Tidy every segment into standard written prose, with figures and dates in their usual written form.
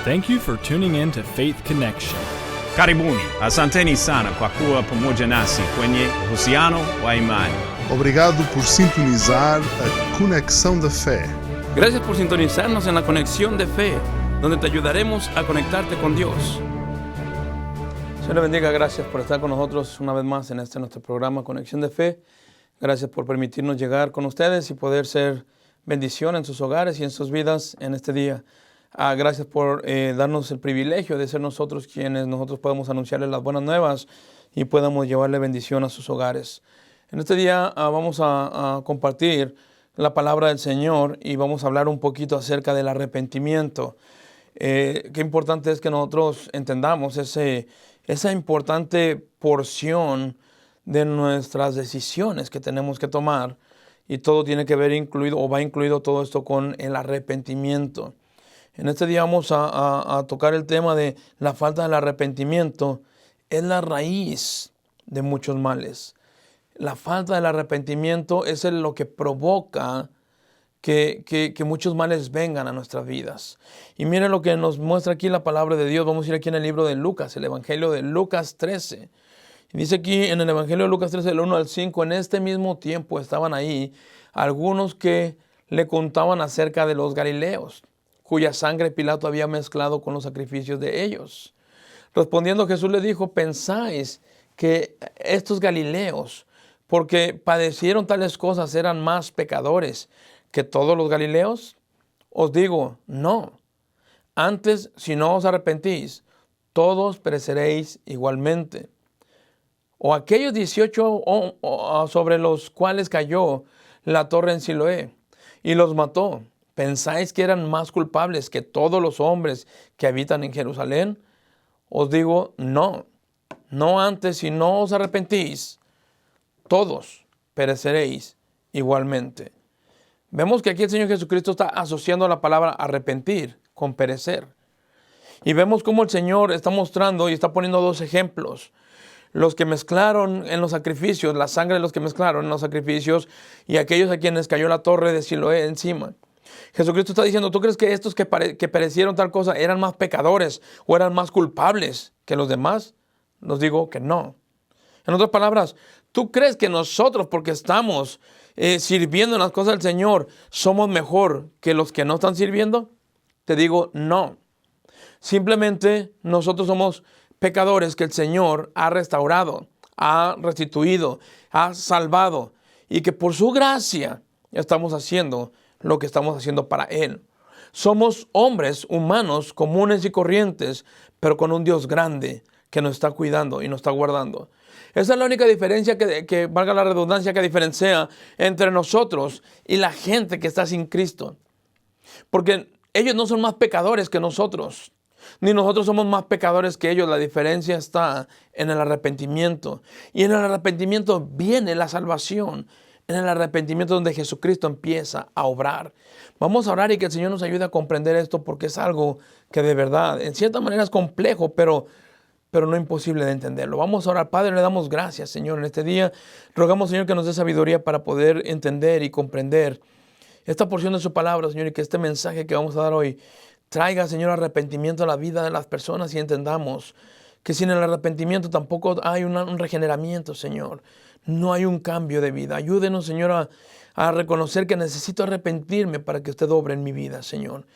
Thank you for tuning in to Faith Connection. Karibuni, asanteni sana kwa kuwa pamoja nasi kwenye uhusiano wa imani. Obrigado por sintonizar a Conexão da Fé. Gracias por sintonizarnos en la Conexión de Fe, donde te ayudaremos a conectarte con Dios. Señor le bendiga, gracias por estar con nosotros una vez más en nuestro programa Conexión de Fe. Gracias por permitirnos llegar con ustedes y poder ser bendición en sus hogares y en sus vidas en este día. Gracias por darnos el privilegio de ser nosotros quienes nosotros podemos anunciarles las buenas nuevas y podamos llevarle bendición a sus hogares. En este día vamos a compartir la palabra del Señor y vamos a hablar un poquito acerca del arrepentimiento. Qué importante es que nosotros entendamos esa importante porción de nuestras decisiones que tenemos que tomar, y todo tiene que ver incluido, o va incluido todo esto con el arrepentimiento. En este día vamos a tocar el tema de la falta del arrepentimiento. Es la raíz de muchos males. La falta del arrepentimiento es lo que provoca que muchos males vengan a nuestras vidas. Y miren lo que nos muestra aquí la palabra de Dios. Vamos a ir aquí en el libro de Lucas, el Evangelio de Lucas 13. Y dice aquí en el Evangelio de Lucas 13, del 1 al 5, en este mismo tiempo estaban ahí algunos que le contaban acerca de los galileos, cuya sangre Pilato había mezclado con los sacrificios de ellos. Respondiendo Jesús le dijo: ¿pensáis que estos galileos, porque padecieron tales cosas, eran más pecadores que todos los galileos? Os digo, no. Antes, si no os arrepentís, todos pereceréis igualmente. O aquellos 18 sobre los cuales cayó la torre en Siloé y los mató, ¿pensáis que eran más culpables que todos los hombres que habitan en Jerusalén? Os digo, no. No antes, si no os arrepentís, todos pereceréis igualmente. Vemos que aquí el Señor Jesucristo está asociando la palabra arrepentir con perecer. Y vemos cómo el Señor está mostrando y está poniendo dos ejemplos. Los que mezclaron en los sacrificios, la sangre de los que mezclaron en los sacrificios, y aquellos a quienes cayó la torre de Siloé encima. Jesucristo está diciendo: ¿tú crees que estos que perecieron tal cosa eran más pecadores o eran más culpables que los demás? Nos digo que no. En otras palabras, ¿tú crees que nosotros, porque estamos sirviendo en las cosas del Señor, somos mejor que los que no están sirviendo? Te digo, no. Simplemente nosotros somos pecadores que el Señor ha restaurado, ha restituido, ha salvado, y que por su gracia estamos haciendo lo que estamos haciendo para Él. Somos hombres humanos comunes y corrientes, pero con un Dios grande que nos está cuidando y nos está guardando. Esa es la única diferencia que valga la redundancia, que diferencia entre nosotros y la gente que está sin Cristo. Porque ellos no son más pecadores que nosotros, ni nosotros somos más pecadores que ellos. La diferencia está en el arrepentimiento. Y en el arrepentimiento viene la salvación. En el arrepentimiento donde Jesucristo empieza a obrar. Vamos a orar y que el Señor nos ayude a comprender esto, porque es algo que de verdad, en cierta manera, es complejo, pero no imposible de entenderlo. Vamos a orar. Padre, le damos gracias, Señor, en este día. Rogamos, Señor, que nos dé sabiduría para poder entender y comprender esta porción de su palabra, Señor, y que este mensaje que vamos a dar hoy traiga, Señor, arrepentimiento a la vida de las personas, y entendamos que sin el arrepentimiento tampoco hay un regeneramiento, Señor. No hay un cambio de vida. Ayúdenos, Señor, a reconocer que necesito arrepentirme para que usted obre en mi vida, Señor.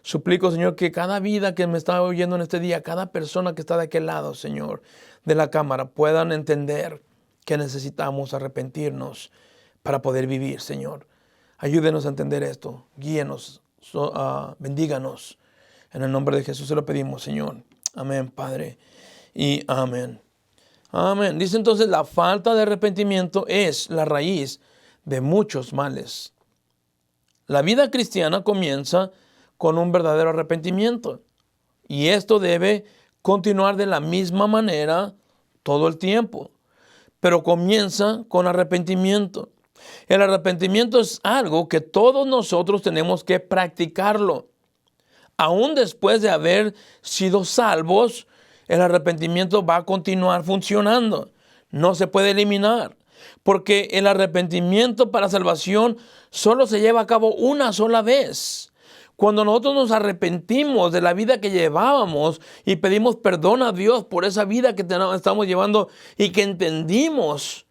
Suplico, Señor, que cada vida que me está oyendo en este día, cada persona que está de aquel lado, Señor, de la cámara, puedan entender que necesitamos arrepentirnos para poder vivir, Señor. Ayúdenos a entender esto. Guíenos, bendíganos. En el nombre de Jesús se lo pedimos, Señor. Amén, Padre. Y amén. Amén. Dice entonces, la falta de arrepentimiento es la raíz de muchos males. La vida cristiana comienza con un verdadero arrepentimiento. Y esto debe continuar de la misma manera todo el tiempo. Pero comienza con arrepentimiento. El arrepentimiento es algo que todos nosotros tenemos que practicarlo. Aún después de haber sido salvos, el arrepentimiento va a continuar funcionando. No se puede eliminar. Porque el arrepentimiento para salvación solo se lleva a cabo una sola vez. Cuando nosotros nos arrepentimos de la vida que llevábamos y pedimos perdón a Dios por esa vida que estamos llevando y que entendimos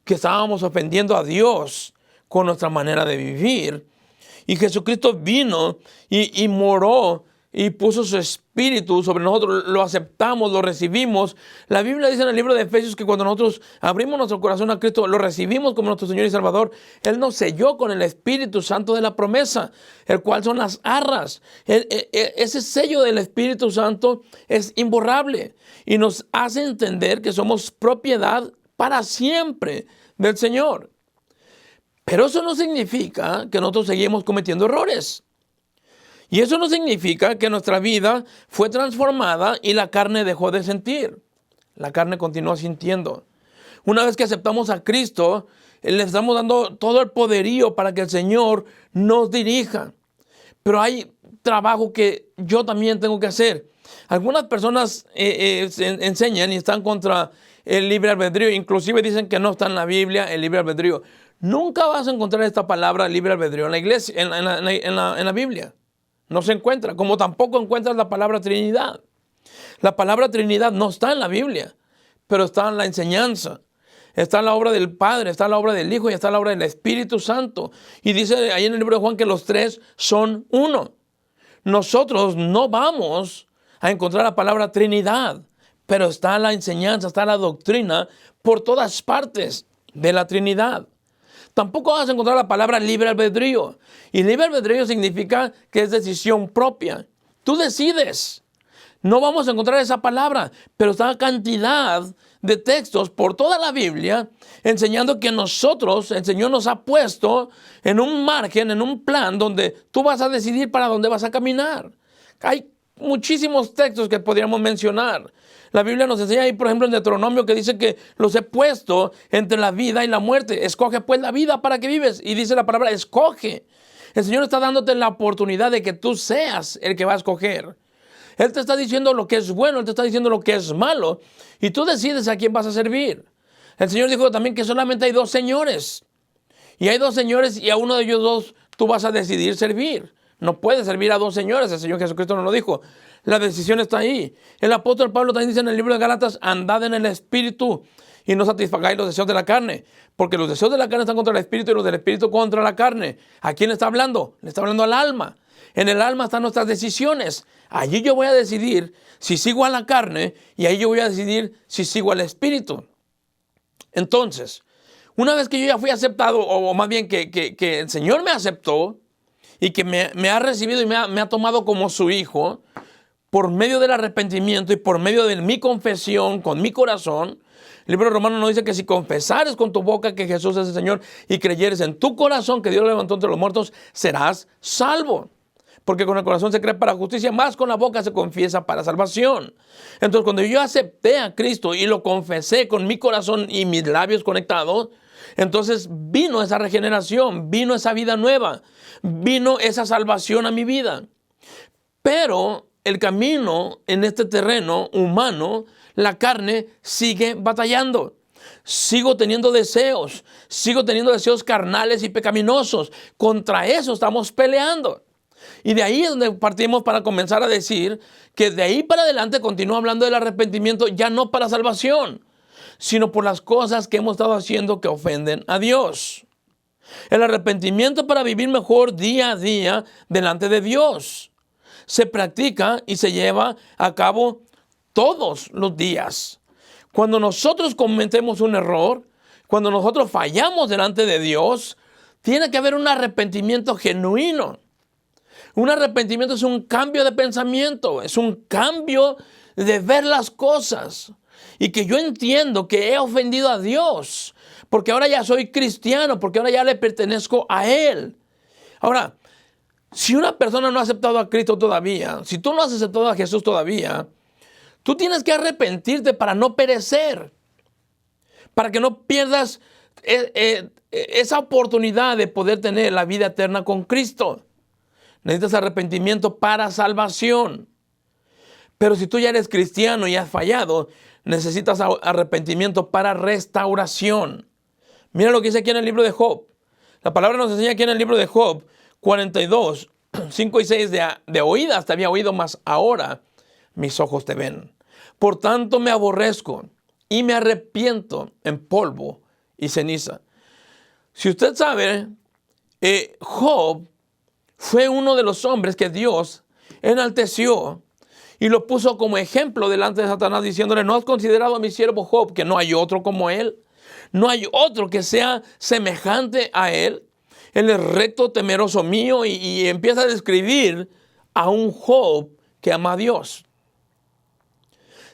que estábamos ofendiendo a Dios con nuestra manera de vivir, y Jesucristo vino y moró y puso su espíritu sobre nosotros, lo aceptamos, lo recibimos. La Biblia dice en el libro de Efesios que cuando nosotros abrimos nuestro corazón a Cristo, lo recibimos como nuestro Señor y Salvador, Él nos selló con el Espíritu Santo de la promesa, el cual son las arras. Ese sello del Espíritu Santo es imborrable y nos hace entender que somos propiedad para siempre del Señor. Pero eso no significa que nosotros seguimos cometiendo errores. Y eso no significa que nuestra vida fue transformada y la carne dejó de sentir. La carne continúa sintiendo. Una vez que aceptamos a Cristo, le estamos dando todo el poderío para que el Señor nos dirija. Pero hay trabajo que yo también tengo que hacer. Algunas personas enseñan y están contra el libre albedrío. Inclusive dicen que no está en la Biblia el libre albedrío. Nunca vas a encontrar esta palabra libre albedrío en la iglesia, en la Biblia. No se encuentra, como tampoco encuentras la palabra Trinidad. La palabra Trinidad no está en la Biblia, pero está en la enseñanza. Está en la obra del Padre, está en la obra del Hijo y está en la obra del Espíritu Santo. Y dice ahí en el libro de Juan que los tres son uno. Nosotros no vamos a encontrar la palabra Trinidad, pero está la enseñanza, está la doctrina por todas partes de la Trinidad. Tampoco vas a encontrar la palabra libre albedrío. Y libre albedrío significa que es decisión propia. Tú decides. No vamos a encontrar esa palabra, pero está cantidad de textos por toda la Biblia enseñando que nosotros, el Señor nos ha puesto en un margen, en un plan donde tú vas a decidir para dónde vas a caminar. Hay muchísimos textos que podríamos mencionar. La Biblia nos enseña ahí, por ejemplo, en Deuteronomio, que dice que los he puesto entre la vida y la muerte. Escoge pues la vida para que vives. Y dice la palabra, escoge. El Señor está dándote la oportunidad de que tú seas el que va a escoger. Él te está diciendo lo que es bueno, Él te está diciendo lo que es malo. Y tú decides a quién vas a servir. El Señor dijo también que solamente hay dos señores. Y hay dos señores y a uno de ellos dos tú vas a decidir servir. No puedes servir a dos señores, el Señor Jesucristo nos lo dijo. La decisión está ahí. El apóstol Pablo también dice en el libro de Gálatas, andad en el Espíritu y no satisfagáis los deseos de la carne. Porque los deseos de la carne están contra el Espíritu y los del Espíritu contra la carne. ¿A quién le está hablando? Le está hablando al alma. En el alma están nuestras decisiones. Allí yo voy a decidir si sigo a la carne y ahí yo voy a decidir si sigo al Espíritu. Entonces, una vez que yo ya fui aceptado, o más bien que el Señor me aceptó, y que me ha recibido y me ha tomado como su hijo, por medio del arrepentimiento y por medio de mi confesión con mi corazón. El libro de Romanos nos dice que si confesares con tu boca que Jesús es el Señor y creyeres en tu corazón que Dios lo levantó entre los muertos, serás salvo. Porque con el corazón se cree para justicia, más con la boca se confiesa para salvación. Entonces, cuando yo acepté a Cristo y lo confesé con mi corazón y mis labios conectados, entonces vino esa regeneración, vino esa vida nueva, vino esa salvación a mi vida. Pero el camino en este terreno humano, la carne sigue batallando. Sigo teniendo deseos carnales y pecaminosos. Contra eso estamos peleando. Y de ahí es donde partimos para comenzar a decir que de ahí para adelante continúa hablando del arrepentimiento, ya no para salvación, sino por las cosas que hemos estado haciendo que ofenden a Dios. El arrepentimiento para vivir mejor día a día delante de Dios se practica y se lleva a cabo todos los días. Cuando nosotros cometemos un error, cuando nosotros fallamos delante de Dios, tiene que haber un arrepentimiento genuino. Un arrepentimiento es un cambio de pensamiento, es un cambio de ver las cosas. Y que yo entiendo que he ofendido a Dios, porque ahora ya soy cristiano, porque ahora ya le pertenezco a Él. Ahora, si una persona no ha aceptado a Cristo todavía, si tú no has aceptado a Jesús todavía, tú tienes que arrepentirte para no perecer, para que no pierdas esa oportunidad de poder tener la vida eterna con Cristo. Necesitas arrepentimiento para salvación. Pero si tú ya eres cristiano y has fallado, necesitas arrepentimiento para restauración. Mira lo que dice aquí en el libro de Job. La palabra nos enseña aquí en el libro de Job 42, 5 y 6, de oídas te había oído, mas ahora mis ojos te ven. Por tanto me aborrezco y me arrepiento en polvo y ceniza. Si usted sabe, Job fue uno de los hombres que Dios enalteció y lo puso como ejemplo delante de Satanás, diciéndole: ¿no has considerado a mi siervo Job, que no hay otro como él? No hay otro que sea semejante a él. Él es recto, temeroso mío, y empieza a describir a un Job que ama a Dios.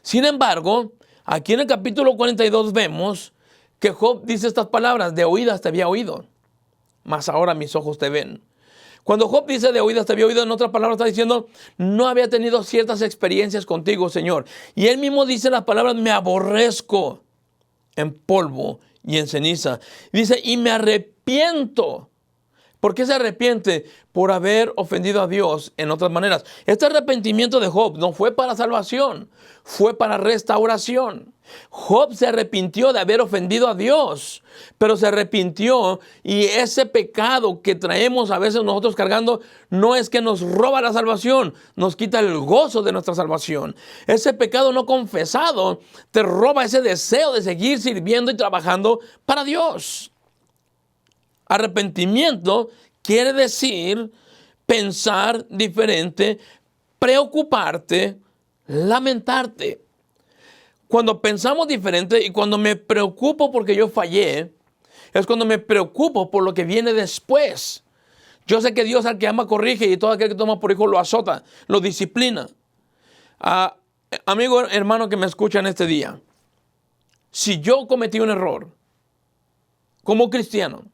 Sin embargo, aquí en el capítulo 42 vemos que Job dice estas palabras: de oídas te había oído, mas ahora mis ojos te ven. Cuando Job dice de oídas te había oído, en otras palabras está diciendo: no había tenido ciertas experiencias contigo, Señor. Y él mismo dice las palabras: me aborrezco en polvo y en ceniza. Dice: y me arrepiento. ¿Por qué se arrepiente? Por haber ofendido a Dios en otras maneras. Este arrepentimiento de Job no fue para salvación, fue para restauración. Job se arrepintió de haber ofendido a Dios, pero se arrepintió, y ese pecado que traemos a veces nosotros cargando no es que nos roba la salvación, nos quita el gozo de nuestra salvación. Ese pecado no confesado te roba ese deseo de seguir sirviendo y trabajando para Dios. Arrepentimiento quiere decir pensar diferente, preocuparte, lamentarte. Cuando pensamos diferente y cuando me preocupo porque yo fallé, es cuando me preocupo por lo que viene después. Yo sé que Dios al que ama corrige, y todo aquel que toma por hijo lo azota, lo disciplina. Amigo, hermano que me escucha en este día, si yo cometí un error como cristiano,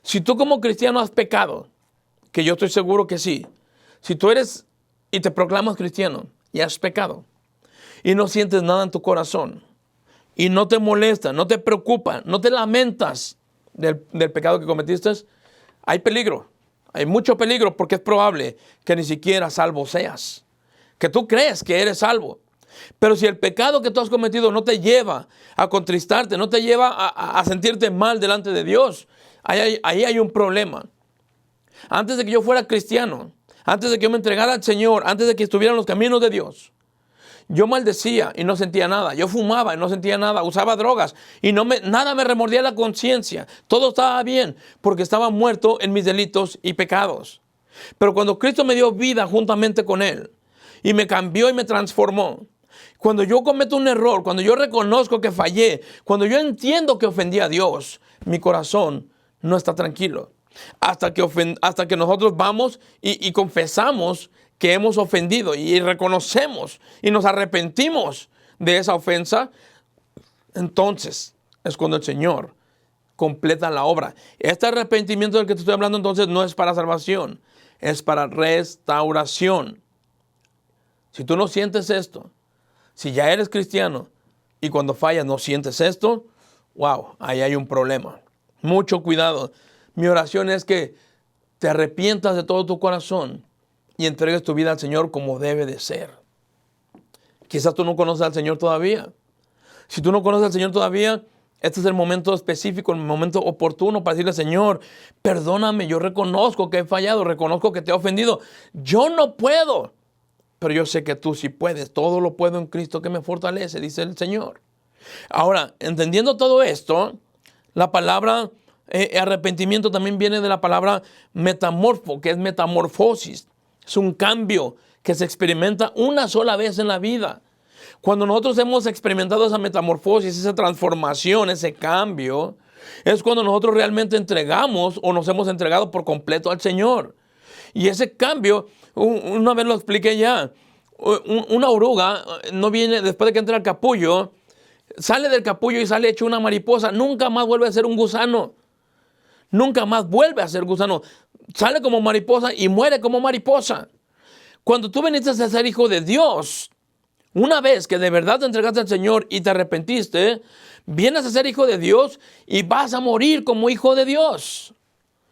si tú como cristiano has pecado, que yo estoy seguro que sí, si tú eres y te proclamas cristiano y has pecado y no sientes nada en tu corazón y no te molesta, no te preocupa, no te lamentas del pecado que cometiste, hay peligro, hay mucho peligro, porque es probable que ni siquiera salvo seas, que tú crees que eres salvo. Pero si el pecado que tú has cometido no te lleva a contristarte, no te lleva a sentirte mal delante de Dios, ahí hay un problema. Antes de que yo fuera cristiano, antes de que yo me entregara al Señor, antes de que estuviera en los caminos de Dios, yo maldecía y no sentía nada. Yo fumaba y no sentía nada. Usaba drogas y nada me remordía la conciencia. Todo estaba bien porque estaba muerto en mis delitos y pecados. Pero cuando Cristo me dio vida juntamente con Él y me cambió y me transformó, cuando yo cometo un error, cuando yo reconozco que fallé, cuando yo entiendo que ofendí a Dios, mi corazón no está tranquilo. Hasta que nosotros vamos y confesamos que hemos ofendido y reconocemos y nos arrepentimos de esa ofensa, entonces es cuando el Señor completa la obra. Este arrepentimiento del que te estoy hablando entonces no es para salvación, es para restauración. Si tú no sientes esto, si ya eres cristiano y cuando fallas no sientes esto, wow, ahí hay un problema. Mucho cuidado. Mi oración es que te arrepientas de todo tu corazón y entregues tu vida al Señor como debe de ser. Quizás tú no conoces al Señor todavía. Si tú no conoces al Señor todavía, este es el momento específico, el momento oportuno para decirle: Señor, perdóname, yo reconozco que he fallado, reconozco que te he ofendido. Yo no puedo, pero yo sé que tú sí puedes. Todo lo puedo en Cristo que me fortalece, dice el Señor. Ahora, entendiendo todo esto, la palabra arrepentimiento también viene de la palabra metamorfo, que es metamorfosis. Es un cambio que se experimenta una sola vez en la vida. Cuando nosotros hemos experimentado esa metamorfosis, esa transformación, ese cambio, es cuando nosotros realmente entregamos o nos hemos entregado por completo al Señor. Y ese cambio, una vez lo expliqué ya, una oruga no viene después de que entra al capullo, sale del capullo y sale hecho una mariposa, nunca más vuelve a ser un gusano. Nunca más vuelve a ser gusano. Sale como mariposa y muere como mariposa. Cuando tú viniste a ser hijo de Dios, una vez que de verdad te entregaste al Señor y te arrepentiste, vienes a ser hijo de Dios y vas a morir como hijo de Dios.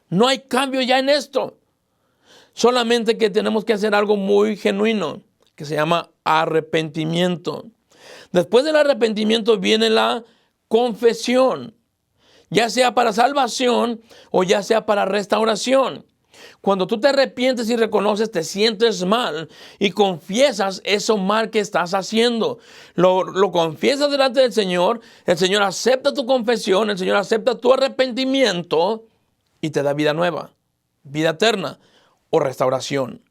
No hay cambio ya en esto. Solamente que tenemos que hacer algo muy genuino, que se llama arrepentimiento. Después del arrepentimiento viene la confesión, ya sea para salvación o ya sea para restauración. Cuando tú te arrepientes y reconoces, te sientes mal y confiesas eso mal que estás haciendo. Lo confiesas delante del Señor, el Señor acepta tu confesión, el Señor acepta tu arrepentimiento y te da vida nueva, vida eterna o restauración.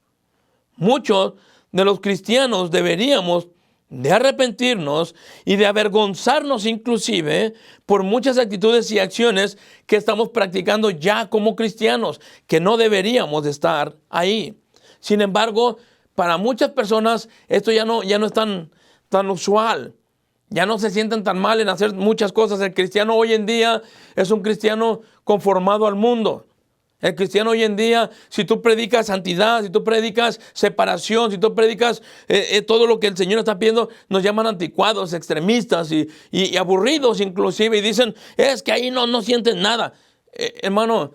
Muchos de los cristianos deberíamos de arrepentirnos y de avergonzarnos inclusive por muchas actitudes y acciones que estamos practicando ya como cristianos, que no deberíamos de estar ahí. Sin embargo, para muchas personas esto ya no es tan usual. Ya no se sienten tan mal en hacer muchas cosas. El cristiano hoy en día es un cristiano conformado al mundo. El cristiano hoy en día, si tú predicas santidad, si tú predicas separación, si tú predicas todo lo que el Señor está pidiendo, nos llaman anticuados, extremistas y aburridos inclusive. Y dicen, es que ahí no sienten nada. Hermano,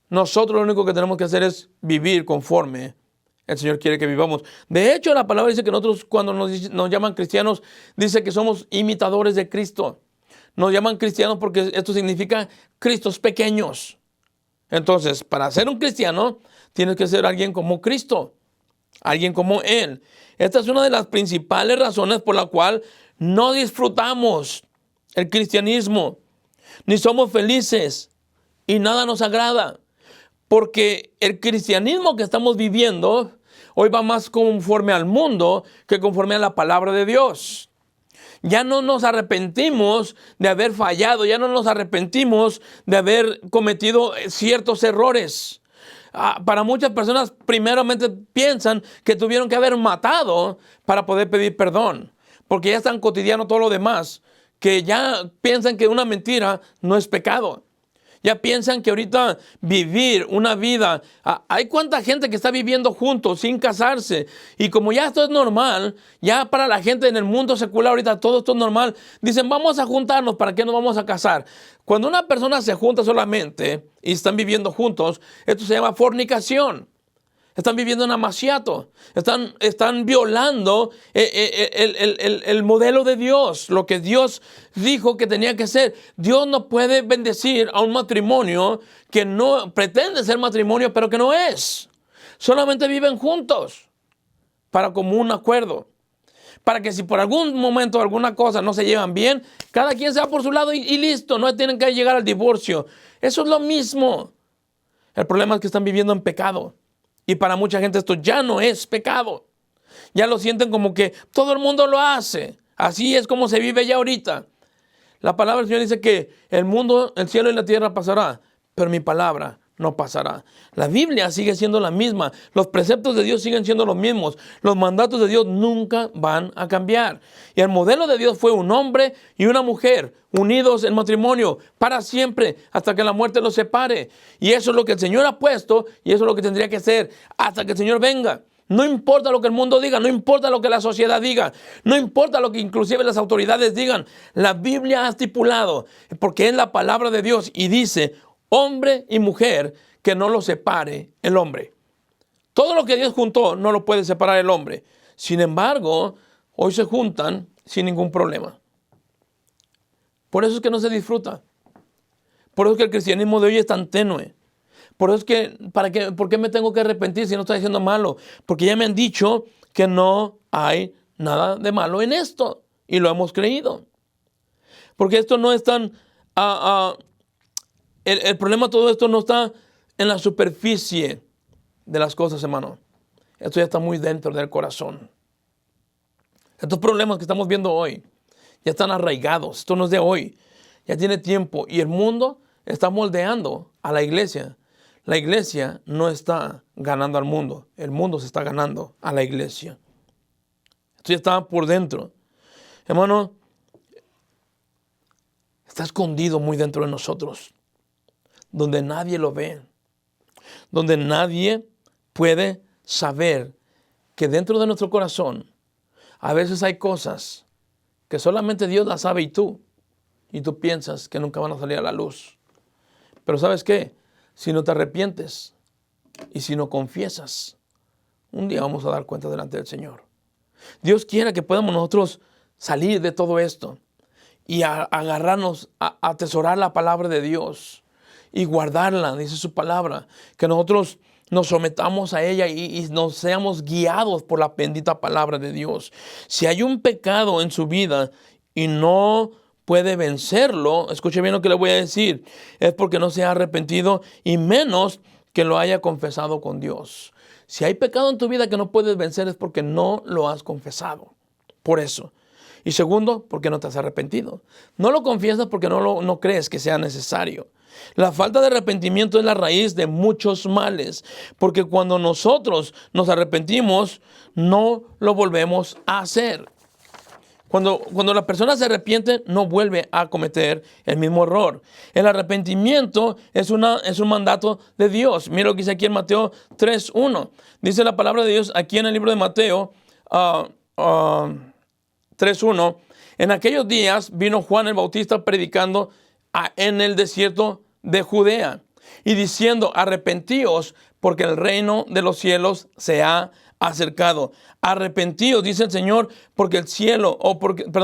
nosotros lo único que tenemos que hacer es vivir conforme el Señor quiere que vivamos. De hecho, la palabra dice que nosotros cuando nos llaman cristianos, dice que somos imitadores de Cristo. Nos llaman cristianos porque esto significa Cristos pequeños. Entonces, para ser un cristiano, tienes que ser alguien como Cristo, alguien como Él. Esta es una de las principales razones por la cual no disfrutamos el cristianismo, ni somos felices y nada nos agrada. Porque el cristianismo que estamos viviendo hoy va más conforme al mundo que conforme a la palabra de Dios. Ya no nos arrepentimos de haber fallado, ya no nos arrepentimos de haber cometido ciertos errores. Para muchas personas, primeramente piensan que tuvieron que haber matado para poder pedir perdón, porque ya es tan cotidiano todo lo demás, que ya piensan que una mentira no es pecado. Ya piensan que ahorita vivir una vida, hay cuánta gente que está viviendo juntos sin casarse, y como ya esto es normal, ya para la gente en el mundo secular ahorita todo esto es normal, dicen vamos a juntarnos, ¿para qué nos vamos a casar? Cuando una persona se junta solamente y están viviendo juntos, esto se llama fornicación. Están viviendo en amaciato, están violando el modelo de Dios, lo que Dios dijo que tenía que ser. Dios no puede bendecir a un matrimonio que no pretende ser matrimonio, pero que no es. Solamente viven juntos para común acuerdo. Para que si por algún momento alguna cosa no se llevan bien, cada quien se va por su lado y listo, no tienen que llegar al divorcio. Eso es lo mismo. El problema es que están viviendo en pecado. Y para mucha gente esto ya no es pecado. Ya lo sienten como que todo el mundo lo hace. Así es como se vive ya ahorita. La palabra del Señor dice que el mundo, el cielo y la tierra pasará, pero mi palabra no pasará. La Biblia sigue siendo la misma. Los preceptos de Dios siguen siendo los mismos. Los mandatos de Dios nunca van a cambiar. Y el modelo de Dios fue un hombre y una mujer unidos en matrimonio para siempre, hasta que la muerte los separe. Y eso es lo que el Señor ha puesto y eso es lo que tendría que ser hasta que el Señor venga. No importa lo que el mundo diga, no importa lo que la sociedad diga, no importa lo que inclusive las autoridades digan. La Biblia ha estipulado, porque es la palabra de Dios y dice, hombre y mujer, que no lo separe el hombre. Todo lo que Dios juntó no lo puede separar el hombre. Sin embargo, hoy se juntan sin ningún problema. Por eso es que no se disfruta. Por eso es que el cristianismo de hoy es tan tenue. Por eso es que, ¿por qué me tengo que arrepentir si no estoy haciendo malo? Porque ya me han dicho que no hay nada de malo en esto. Y lo hemos creído. Porque esto no es tan... El problema de todo esto no está en la superficie de las cosas, hermano. Esto ya está muy dentro del corazón. Estos problemas que estamos viendo hoy ya están arraigados. Esto no es de hoy. Ya tiene tiempo. Y el mundo está moldeando a la iglesia. La iglesia no está ganando al mundo. El mundo se está ganando a la iglesia. Esto ya está por dentro. Hermano, está escondido muy dentro de nosotros. Donde nadie lo ve. Donde nadie puede saber que dentro de nuestro corazón a veces hay cosas que solamente Dios las sabe y tú piensas que nunca van a salir a la luz. Pero ¿sabes qué? Si no te arrepientes y si no confiesas, un día vamos a dar cuenta delante del Señor. Dios quiera que podamos nosotros salir de todo esto y agarrarnos a atesorar la palabra de Dios y guardarla, dice su palabra, que nosotros nos sometamos a ella y nos seamos guiados por la bendita palabra de Dios. Si hay un pecado en su vida y no puede vencerlo, escuche bien lo que le voy a decir, es porque no se ha arrepentido y menos que lo haya confesado con Dios. Si hay pecado en tu vida que no puedes vencer es porque no lo has confesado. Por eso. Y segundo, porque no te has arrepentido. No lo confiesas porque no crees que sea necesario. La falta de arrepentimiento es la raíz de muchos males, porque cuando nosotros nos arrepentimos, no lo volvemos a hacer. Cuando la persona se arrepiente, no vuelve a cometer el mismo error. El arrepentimiento es un mandato de Dios. Mira lo que dice aquí en Mateo 3:1. Dice la palabra de Dios aquí en el libro de Mateo 3:1. En aquellos días vino Juan el Bautista predicando en el desierto de Judea y diciendo: arrepentíos porque el reino de los cielos se ha acercado. Arrepentíos, dice el Señor, porque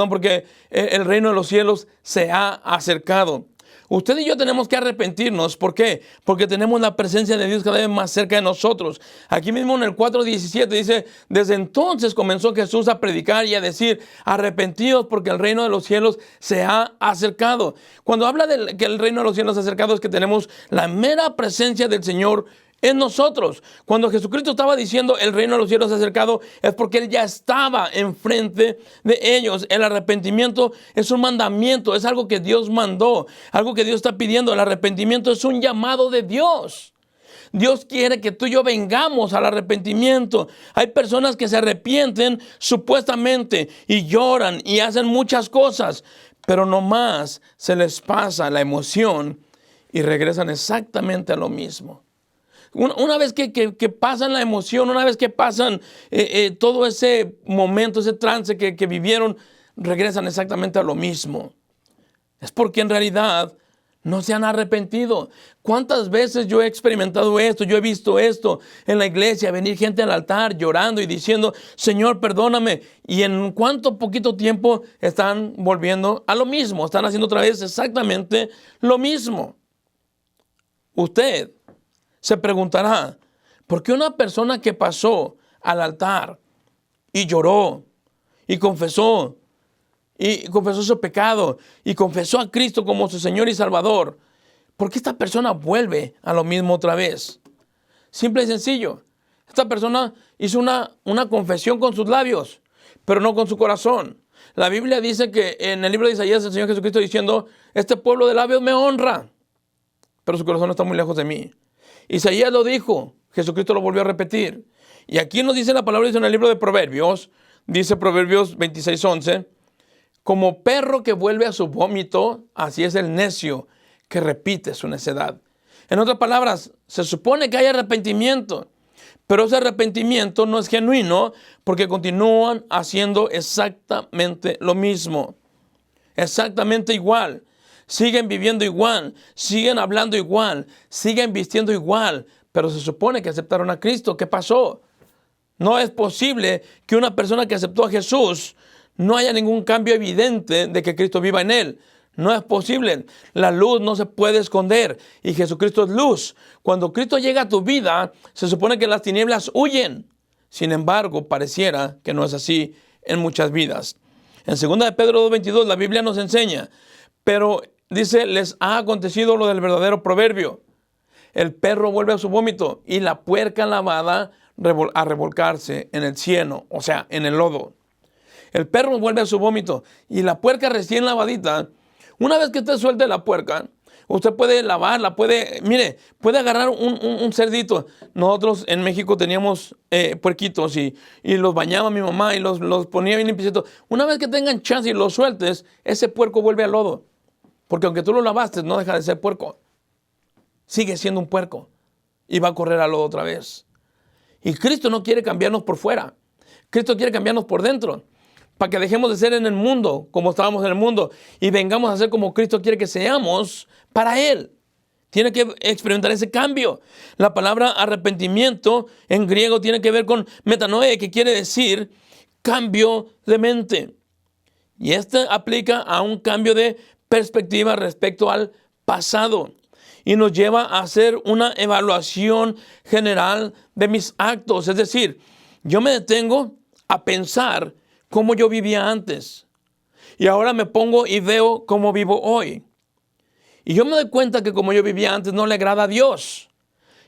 porque el reino de los cielos se ha acercado. Usted y yo tenemos que arrepentirnos. ¿Por qué? Porque tenemos la presencia de Dios cada vez más cerca de nosotros. Aquí mismo en el 4:17 dice: desde entonces comenzó Jesús a predicar y a decir: arrepentíos porque el reino de los cielos se ha acercado. Cuando habla de que el reino de los cielos se ha acercado, es que tenemos la mera presencia del Señor en nosotros. Cuando Jesucristo estaba diciendo el reino de los cielos se ha acercado, es porque Él ya estaba enfrente de ellos. El arrepentimiento es un mandamiento, es algo que Dios mandó, algo que Dios está pidiendo. El arrepentimiento es un llamado de Dios. Dios quiere que tú y yo vengamos al arrepentimiento. Hay personas que se arrepienten supuestamente y lloran y hacen muchas cosas, pero nomás se les pasa la emoción y regresan exactamente a lo mismo. Una vez que pasan la emoción, una vez que pasan todo ese momento, ese trance que vivieron, regresan exactamente a lo mismo. Es porque en realidad no se han arrepentido. ¿Cuántas veces yo he experimentado esto? Yo he visto esto en la iglesia, venir gente al altar llorando y diciendo: Señor, perdóname. Y en cuánto poquito tiempo están volviendo a lo mismo. Están haciendo otra vez exactamente lo mismo. Usted se preguntará: ¿por qué una persona que pasó al altar y lloró y confesó su pecado y confesó a Cristo como su Señor y Salvador, por qué esta persona vuelve a lo mismo otra vez? Simple y sencillo. Esta persona hizo una confesión con sus labios, pero no con su corazón. La Biblia dice que en el libro de Isaías, el Señor Jesucristo diciendo: este pueblo de labios me honra, pero su corazón está muy lejos de mí. Isaías lo dijo, Jesucristo lo volvió a repetir. Y aquí nos dice la palabra, dice en el libro de Proverbios, dice Proverbios 26:11, como perro que vuelve a su vómito, así es el necio que repite su necedad. En otras palabras, se supone que hay arrepentimiento, pero ese arrepentimiento no es genuino porque continúan haciendo exactamente lo mismo, exactamente igual. Siguen viviendo igual, siguen hablando igual, siguen vistiendo igual, pero se supone que aceptaron a Cristo. ¿Qué pasó? No es posible que una persona que aceptó a Jesús no haya ningún cambio evidente de que Cristo viva en él. No es posible. La luz no se puede esconder y Jesucristo es luz. Cuando Cristo llega a tu vida, se supone que las tinieblas huyen. Sin embargo, pareciera que no es así en muchas vidas. En 2 de Pedro 2:22 la Biblia nos enseña: pero dice, les ha acontecido lo del verdadero proverbio: el perro vuelve a su vómito y la puerca lavada a revolcarse en el cieno, o sea, en el lodo. El perro vuelve a su vómito y la puerca recién lavadita. Una vez que usted suelte la puerca, usted puede lavarla, puede agarrar un cerdito. Nosotros en México teníamos puerquitos y los bañaba mi mamá y los ponía bien limpiecitos. Una vez que tengan chance y los sueltes, ese puerco vuelve al lodo. Porque aunque tú lo lavaste, no deja de ser puerco. Sigue siendo un puerco y va a correr al lodo otra vez. Y Cristo no quiere cambiarnos por fuera. Cristo quiere cambiarnos por dentro, para que dejemos de ser en el mundo como estábamos en el mundo y vengamos a ser como Cristo quiere que seamos para Él. Tiene que experimentar ese cambio. La palabra arrepentimiento en griego tiene que ver con metanoia, que quiere decir cambio de mente. Y este aplica a un cambio de perspectiva respecto al pasado. y nos lleva a hacer una evaluación general de mis actos. Es decir, yo me detengo a pensar cómo yo vivía antes y ahora me pongo y veo cómo vivo hoy. Y yo me doy cuenta que como yo vivía antes no le agrada a Dios.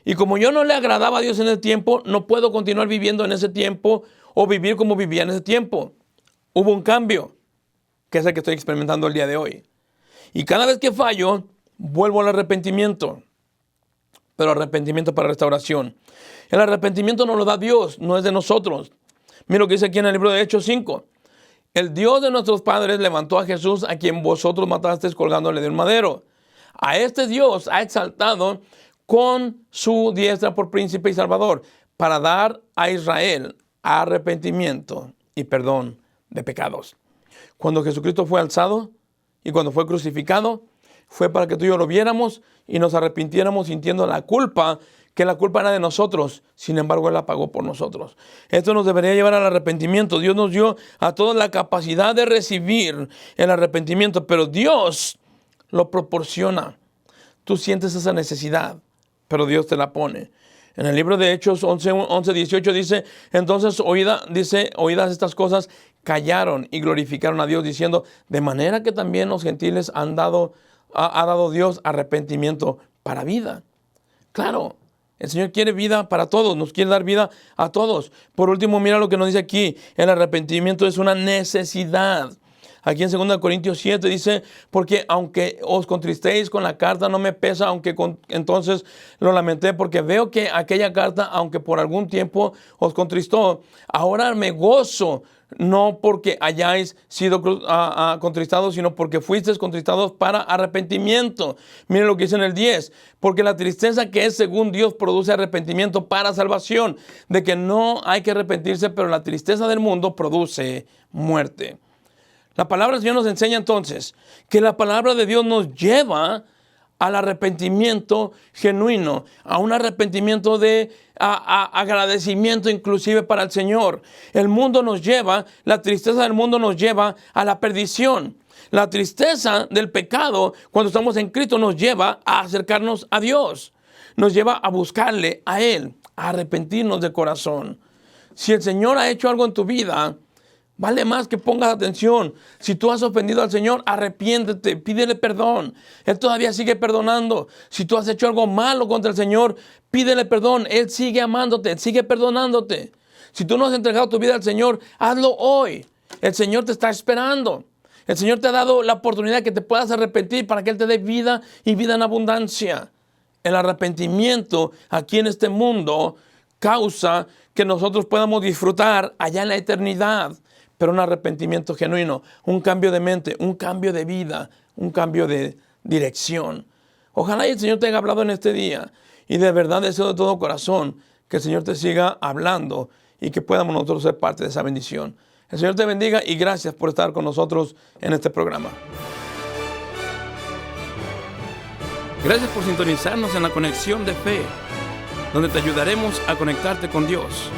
Y como yo no le agradaba a Dios en ese tiempo, no puedo continuar viviendo en ese tiempo o vivir como vivía en ese tiempo. Hubo un cambio, que es el que estoy experimentando el día de hoy. Y cada vez que fallo, vuelvo al arrepentimiento. Pero arrepentimiento para restauración. El arrepentimiento nos lo da Dios, no es de nosotros. Mira lo que dice aquí en el libro de Hechos 5. El Dios de nuestros padres levantó a Jesús, a quien vosotros matasteis colgándole de un madero. A este Dios ha exaltado con su diestra por príncipe y salvador, para dar a Israel arrepentimiento y perdón de pecados. Cuando Jesucristo fue alzado y cuando fue crucificado, fue para que tú y yo lo viéramos y nos arrepintiéramos sintiendo la culpa, que la culpa era de nosotros. Sin embargo, Él la pagó por nosotros. Esto nos debería llevar al arrepentimiento. Dios nos dio a todos la capacidad de recibir el arrepentimiento, pero Dios lo proporciona. Tú sientes esa necesidad, pero Dios te la pone. En el libro de Hechos 11:18 dice, entonces oídas estas cosas, callaron y glorificaron a Dios, diciendo, de manera que también los gentiles ha dado Dios arrepentimiento para vida. Claro, el Señor quiere vida para todos, nos quiere dar vida a todos. Por último, mira lo que nos dice aquí, el arrepentimiento es una necesidad. Aquí en 2 Corintios 7 dice, porque aunque os contristéis con la carta, no me pesa, aunque entonces lo lamenté, porque veo que aquella carta, aunque por algún tiempo os contristó, ahora me gozo, no porque hayáis sido contristados, sino porque fuisteis contristados para arrepentimiento. Miren lo que dice en el 10, porque la tristeza que es según Dios produce arrepentimiento para salvación, de que no hay que arrepentirse, pero la tristeza del mundo produce muerte. La palabra del Señor nos enseña entonces que la palabra de Dios nos lleva al arrepentimiento genuino, a un arrepentimiento de agradecimiento inclusive para el Señor. El mundo nos lleva, la tristeza del mundo nos lleva a la perdición. La tristeza del pecado cuando estamos en Cristo nos lleva a acercarnos a Dios, nos lleva a buscarle a Él, a arrepentirnos de corazón. Si el Señor ha hecho algo en tu vida, vale más que pongas atención. Si tú has ofendido al Señor, arrepiéntete, pídele perdón. Él todavía sigue perdonando. Si tú has hecho algo malo contra el Señor, pídele perdón. Él sigue amándote, Él sigue perdonándote. Si tú no has entregado tu vida al Señor, hazlo hoy. El Señor te está esperando. El Señor te ha dado la oportunidad que te puedas arrepentir para que Él te dé vida y vida en abundancia. El arrepentimiento aquí en este mundo causa que nosotros podamos disfrutar allá en la eternidad. Pero un arrepentimiento genuino, un cambio de mente, un cambio de vida, un cambio de dirección. Ojalá el Señor te haya hablado en este día y de verdad deseo de todo corazón que el Señor te siga hablando y que podamos nosotros ser parte de esa bendición. El Señor te bendiga y gracias por estar con nosotros en este programa. Gracias por sintonizarnos en la Conexión de Fe, donde te ayudaremos a conectarte con Dios.